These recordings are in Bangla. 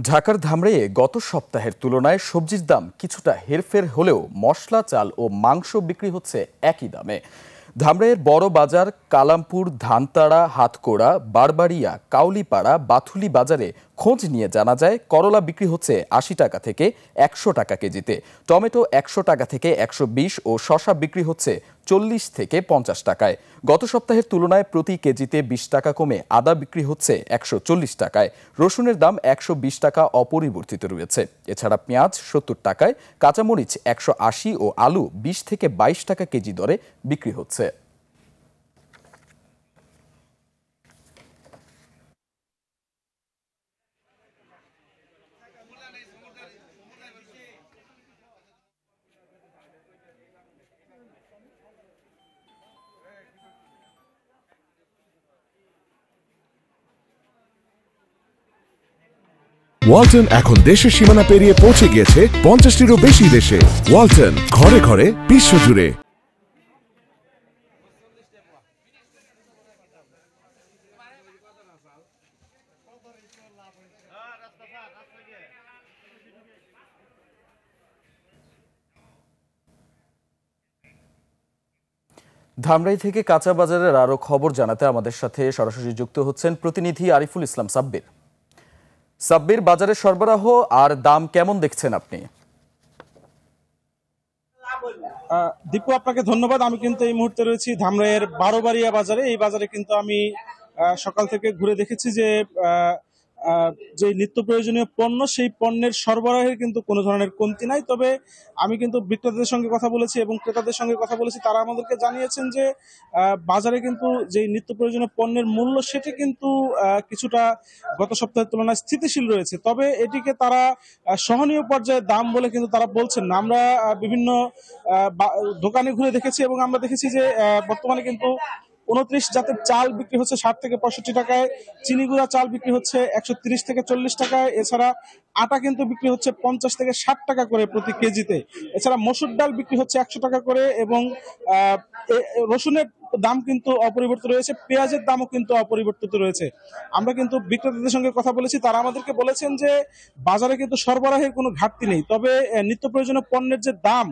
ঢাকার ধামরাইয়ে গত সপ্তাহের তুলনায় সবজির দাম কিছুটা হেরফের হলেও মশলা, চাল ও মাংস বিক্রি হচ্ছে একই দামে। ধামরাইয়ের বড় বাজার, কালামপুর, ধানতাড়া, হাতকোড়া, বারবাড়িয়া, কাউলিপাড়া, বাথুলি বাজারে খোঁজ নিয়ে জানা যায় করলা বিক্রি হচ্ছে ৮০ টাকা থেকে ১০০ টাকা কেজিতে, টমেটো ১০০ টাকা থেকে ১২০ ও শসা বিক্রি হচ্ছে ৪০ থেকে ৫০ টাকায়। গত সপ্তাহের তুলনায় প্রতি কেজিতে ২০ টাকা কমে আদা বিক্রি হচ্ছে ১৪০ টাকায়। রসুনের দাম ১২০ টাকা অপরিবর্তিত রয়েছে। এছাড়া পেঁয়াজ ৭০ টাকায়, কাঁচামরিচ ১৮০ ও আলু ২০ থেকে ২২ টাকা কেজি দরে বিক্রি হচ্ছে। ওয়ালটন এখন দেশের সীমানা পেরিয়ে পৌঁছে গিয়েছে ৫০টিরও বেশি দেশে। ওয়ালটন, ঘরে ঘরে, বিশ্বজুড়ে। ধামরাই থেকে কাঁচা বাজারের আরো খবর জানাতে আমাদের সাথে সরাসরি যুক্ত হচ্ছেন প্রতিনিধি আরিফুল ইসলাম সাব্বির। সাব্বির, বাজারের সরবরাহ আর দাম কেমন দেখছেন আপনি? দীপু, আপনাকে ধন্যবাদ। আমি কিন্তু এই মুহূর্তে রয়েছি ধামরাইয়ের বারোবাড়িয়া বাজারে। এই বাজারে কিন্তু আমি সকাল থেকে ঘুরে দেখেছি যে যে নিত্য প্রয়োজনীয় পণ্য, সেই পণ্যের সরবরাহের কিন্তু কোনো ধরনের কমতি নাই। তবে আমি কিন্তু বিক্রেতাদের সঙ্গে কথা বলেছি এবং ক্রেতাদের সঙ্গে কথা বলেছি, তারা আমাদেরকে জানিয়েছেন যে বাজারে কিন্তু যে নিত্য প্রয়োজনীয় পণ্যের মূল্য সেটি কিন্তু কিছুটা গত সপ্তাহের তুলনায় স্থিতিশীল রয়েছে। তবে এটিকে তারা সহনীয় পর্যায়ে দাম বলে কিন্তু তারা বলছেন না। আমরা বিভিন্ন দোকানে ঘুরে দেখেছি এবং আমরা দেখেছি যে বর্তমানে কিন্তু ২৯ জাতের চাল বিক্রি হচ্ছে ৬০ থেকে ৬৫ টাকায়, চিনি গুঁড়া চাল বিক্রি হচ্ছে ১৩০ থেকে ৪০ টাকায়। এছাড়া আটা কিন্তু বিক্রি হচ্ছে ৫০ থেকে ৬০ টাকা করে প্রতি কেজিতে। এছাড়া মসুর ডাল বিক্রি হচ্ছে ১০০ টাকা করে এবং রসুনের দাম কিন্তু অপরিবর্তিত রয়েছে, পেঁয়াজের দামও কিন্তু অপরিবর্তিত রয়েছে। আমরা কিন্তু বিক্রেতাদের সঙ্গে কথা বলেছি, তারা আমাদেরকে বলেছেন যে বাজারে কিন্তু সরবরাহের কোনো ঘাটতি নেই। তবে নিত্য প্রয়োজনীয় পণ্যের যে দাম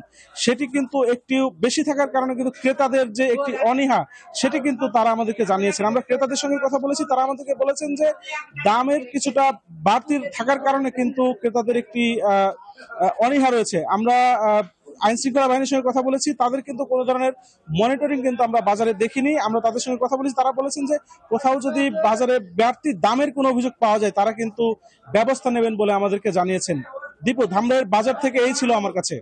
সেটি কিন্তু একটু বেশি থাকার কারণে কিন্তু ক্রেতাদের যে একটি অনীহা সেটি কিন্তু তারা আমাদেরকে জানিয়েছেন। আমরা ক্রেতাদের সঙ্গে কথা বলেছি, তারা আমাদেরকে বলেছেন যে দামের কিছুটা বাড়তি থাকার কারণে কিন্তু ক্রেতাদের একটি অনীহা রয়েছে। আমরা আইন শৃঙ্খলা বাহিনীর সঙ্গে কথা বলেছি, তাদের কিন্তু কোনো ধরনের মনিটরিং কিন্তু আমরা বাজারে দেখিনি। আমরা তাদের সঙ্গে কথা বলেছি, তারা বলেছেন যে কোথাও যদি বাজারে বাড়তি দামের কোনো অভিযোগ পাওয়া যায় তারা কিন্তু ব্যবস্থা নেবেন বলে আমাদেরকে জানিয়েছেন। দীপু, ধামরাইয়ের বাজার থেকে এই ছিল আমার কাছে।